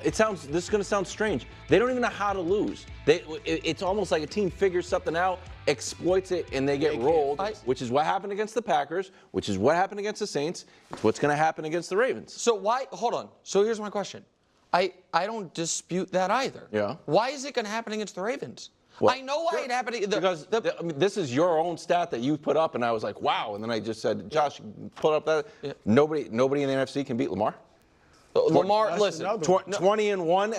This is going to sound strange. They don't even know how to lose. It's almost like a team figures something out, exploits it, and they get rolled, which is what happened against the Packers, which is what happened against the Saints. It's what's going to happen against the Ravens. So hold on. So here's my question. I don't dispute that either. Yeah. Why is it going to happen against the Ravens? Well, I know why it happened. Because this is your own stat that you put up, and I was like, wow. And then I just said, Josh, put up that. Yeah. Nobody in the NFC can beat Lamar. Lamar, listen, 20-1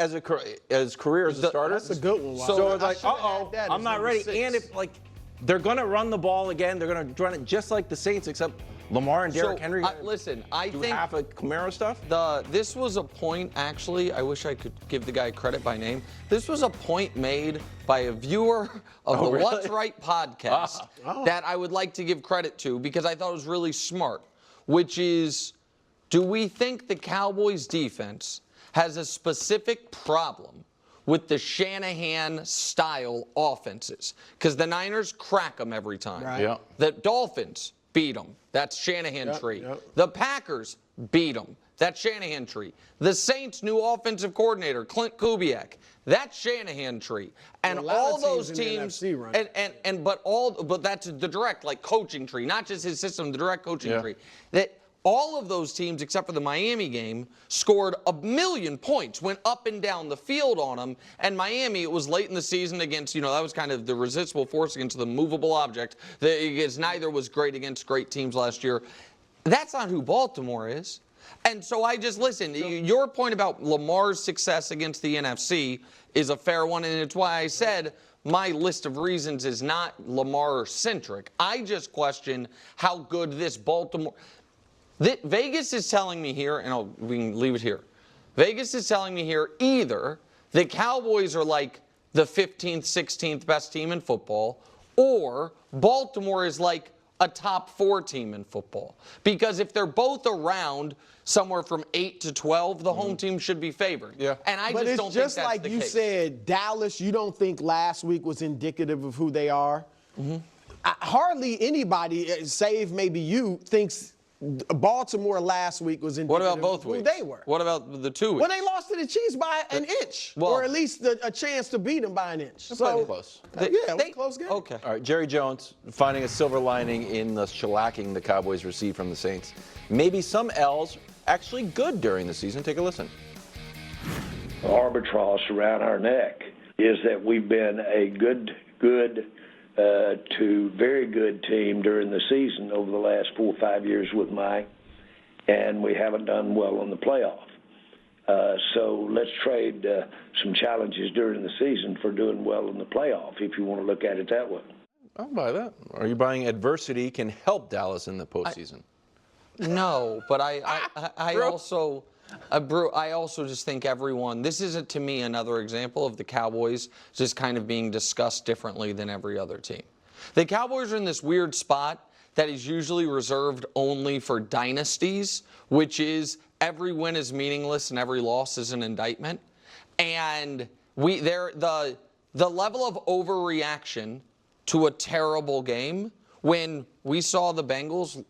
as career as a starter. That's a good one. Wow. So it's like, I'm not ready. 6. And if they're going to run the ball again, they're going to run it just like the Saints, except Lamar and Derrick Henry. I think half of Kamara stuff. This was a point, actually. I wish I could give the guy credit by name. This was a point made by a viewer of the What's Right podcast that I would like to give credit to because I thought it was really smart, which is, do we think the Cowboys defense has a specific problem with the Shanahan-style offenses? Because the Niners crack them every time. Right. Yeah. The Dolphins beat them. That's Shanahan tree. The Packers beat them. That's Shanahan tree. The Saints' new offensive coordinator, Clint Kubiak. That's Shanahan tree. And all those teams, but that's the direct coaching tree, not just his system, the direct coaching tree. That all of those teams, except for the Miami game, scored 1,000,000 points, went up and down the field on them. And Miami, it was late in the season against, that was kind of the resistible force against the movable object. Neither was great against great teams last year. That's not who Baltimore is. And so listen, your point about Lamar's success against the NFC is a fair one, and it's why I said my list of reasons is not Lamar-centric. I just question how good this Baltimore... Vegas is telling me here, and we can leave it here. Vegas is telling me here either the Cowboys are like the 15th, 16th best team in football, or Baltimore is like a top 4 team in football. Because if they're both around somewhere from 8 to 12, the home team should be favored. Yeah. And I just don't think that's the case. But it's just like you said, Dallas, you don't think last week was indicative of who they are? Mm-hmm. Hardly anybody, save maybe you, thinks Baltimore last week was indicative what about both of who weeks? they were. What about the 2 weeks? Well, they lost to the Chiefs by an inch, or at least a chance to beat them by an inch. So close. It was a close game. Okay. All right, Jerry Jones finding a silver lining in the shellacking the Cowboys received from the Saints. Maybe some L's actually good during the season. Take a listen. The albatross around our neck is that we've been a good to very good team during the season over the last 4 or 5 years with Mike, and we haven't done well in the playoff. So let's trade some challenges during the season for doing well in the playoff, if you want to look at it that way. I'll buy that. Are you buying adversity can help Dallas in the postseason? No, but I also just think this is, to me, another example of the Cowboys just kind of being discussed differently than every other team. The Cowboys are in this weird spot that is usually reserved only for dynasties, which is every win is meaningless and every loss is an indictment. And the level of overreaction to a terrible game when we saw the Bengals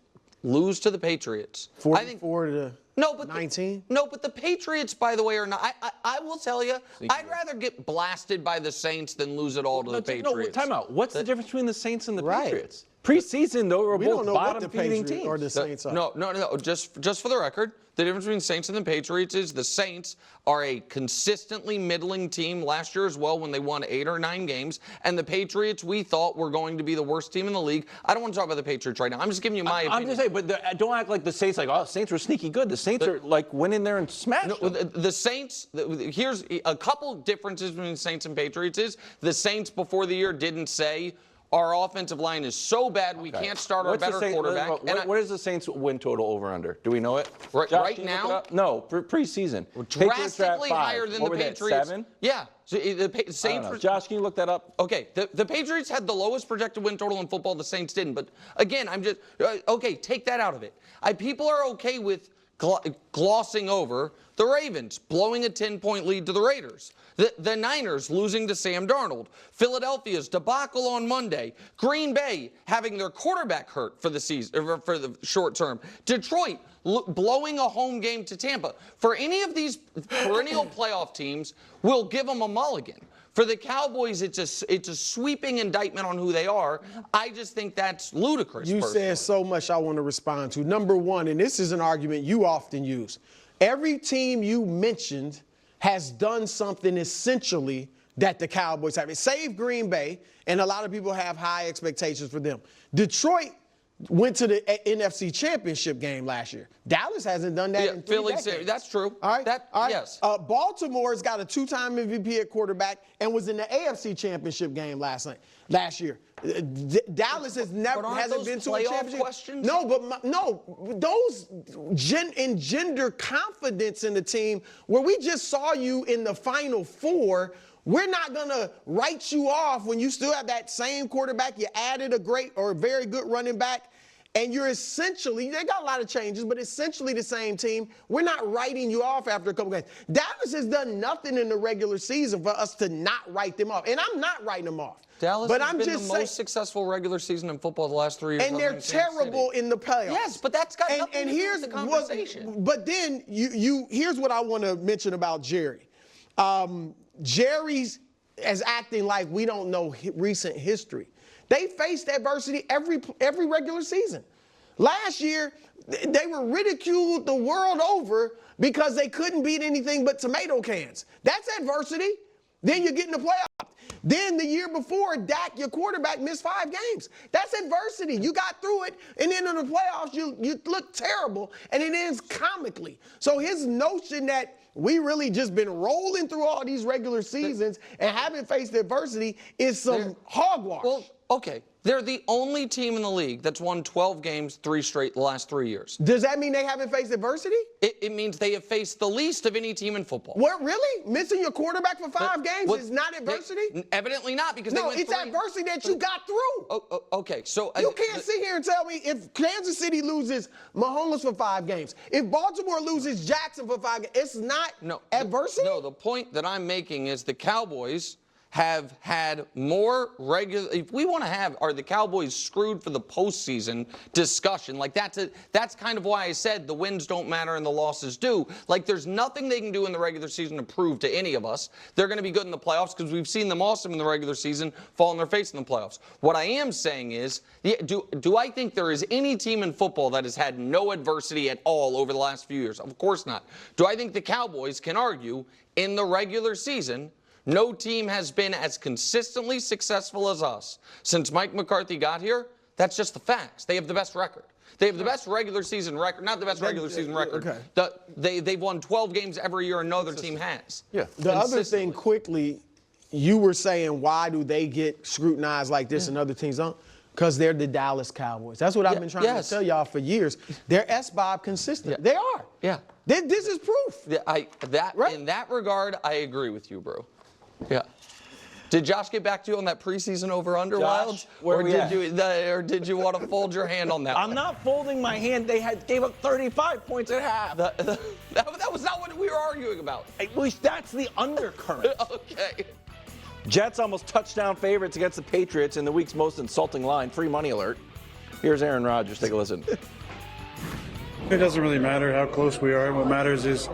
lose to the Patriots. 44 to 19? But the Patriots, by the way, are not. I will tell you, I'd rather get blasted by the Saints than lose it all to the Patriots. No, time out. What's the difference between the Saints and the Patriots? Preseason, though, we both bottom-feeding teams. Or the Saints are. No. Just for the record, the difference between Saints and the Patriots is the Saints are a consistently middling team last year as well when they won 8 or 9 games. And the Patriots, we thought, were going to be the worst team in the league. I don't want to talk about the Patriots right now. I'm just giving you my opinion. I'm just saying, but don't act like the Saints, Saints were sneaky good. The Saints are, went in there and smashed them. The Saints, here's a couple differences between the Saints and Patriots is the Saints before the year didn't say, our offensive line is so bad we can't start our better quarterback. What is the Saints win total over under? Do we know it? Right now? No, preseason. Drastically higher than the Patriots. 7? Yeah. So the Saints. Josh, can you look that up? Okay. The Patriots had the lowest projected win total in football. The Saints didn't. But again, I'm just okay. Take that out of it. People are okay with glossing over The Ravens blowing a 10-point lead to the Raiders. The Niners losing to Sam Darnold. Philadelphia's debacle on Monday. Green Bay having their quarterback hurt for the season, or for the short term. Detroit blowing a home game to Tampa. For any of these perennial playoff teams, we'll give them a mulligan. For the Cowboys, it's a sweeping indictment on who they are. I just think that's ludicrous. You said so much I want to respond to. Number one, and this is an argument you often use, every team you mentioned has done something essentially that the Cowboys have. Save Green Bay, and a lot of people have high expectations for them. Detroit went to the NFC Championship game last year. Dallas hasn't done that in 3 decades. That's true. All right? Yes. Baltimore's got a 2-time MVP at quarterback and was in the AFC Championship game last year. Dallas hasn't been to a championship. Questions? No, but those engender confidence in the team where we just saw you in the Final Four. We're not going to write you off when you still have that same quarterback. You added a great or a very good running back, and you're essentially, they got a lot of changes, but essentially the same team. We're not writing you off after a couple games. Dallas has done nothing in the regular season for us to not write them off, and I'm not writing them off. Dallas has been the most successul regular season in football the last 3 years. And they're terrible in the playoffs. Yes, but that's got nothing to do with the conversation. But then here's what I want to mention about Jerry. Jerry's is acting like we don't know recent history. They faced adversity every regular season. Last year, they were ridiculed the world over because they couldn't beat anything but tomato cans. That's adversity. Then you get in the playoffs. Then the year before, Dak, your quarterback, missed 5 games. That's adversity. You got through it, and then in the playoffs, you look terrible, and it ends comically. So his notion that we really just been rolling through all these regular seasons and haven't faced adversity is some hogwash. Well, okay. They're the only team in the league that's won 12 games, 3 straight the last 3 years. Does that mean they haven't faced adversity? It means they have faced the least of any team in football. What, really? Missing your quarterback for 5 games is not adversity? Evidently not, because no, they went it's adversity that you got through. Okay, so you can't sit here and tell me if Kansas City loses Mahomes for 5 games, if Baltimore loses Jackson for 5 games, it's not adversity? No, the point that I'm making is the Cowboys have had more regular. If we want to have, are the Cowboys screwed for the postseason discussion? Like that's kind of why I said the wins don't matter and the losses do. Like there's nothing they can do in the regular season to prove to any of us they're going to be good in the playoffs, because we've seen them awesome in the regular season fall on their face in the playoffs. What I am saying is, do I think there is any team in football that has had no adversity at all over the last few years? Of course not. Do I think the Cowboys can argue in the regular season no team has been as consistently successful as us since Mike McCarthy got here? That's just the facts. They have the best record. They have the best regular season record, not the best regular season record. Okay. They've won 12 games every year, and no other team has. Yeah. The other thing, quickly, you were saying, why do they get scrutinized like this and other teams don't? Because they're the Dallas Cowboys. That's what I've been trying to tell y'all for years. They're SBOB consistent. Yeah. They are. Yeah. This is proof. Yeah, in that regard, I agree with you, bro. Yeah. Did Josh get back to you on that preseason over/under, Wilds? Or did you want to fold your hand on that? I'm not folding my hand. They gave up 35 points at half. That was not what we were arguing about. At least that's the undercurrent. Okay. Jets almost touchdown favorites against the Patriots in the week's most insulting line. Free money alert. Here's Aaron Rodgers. Take a listen. It doesn't really matter how close we are. What matters is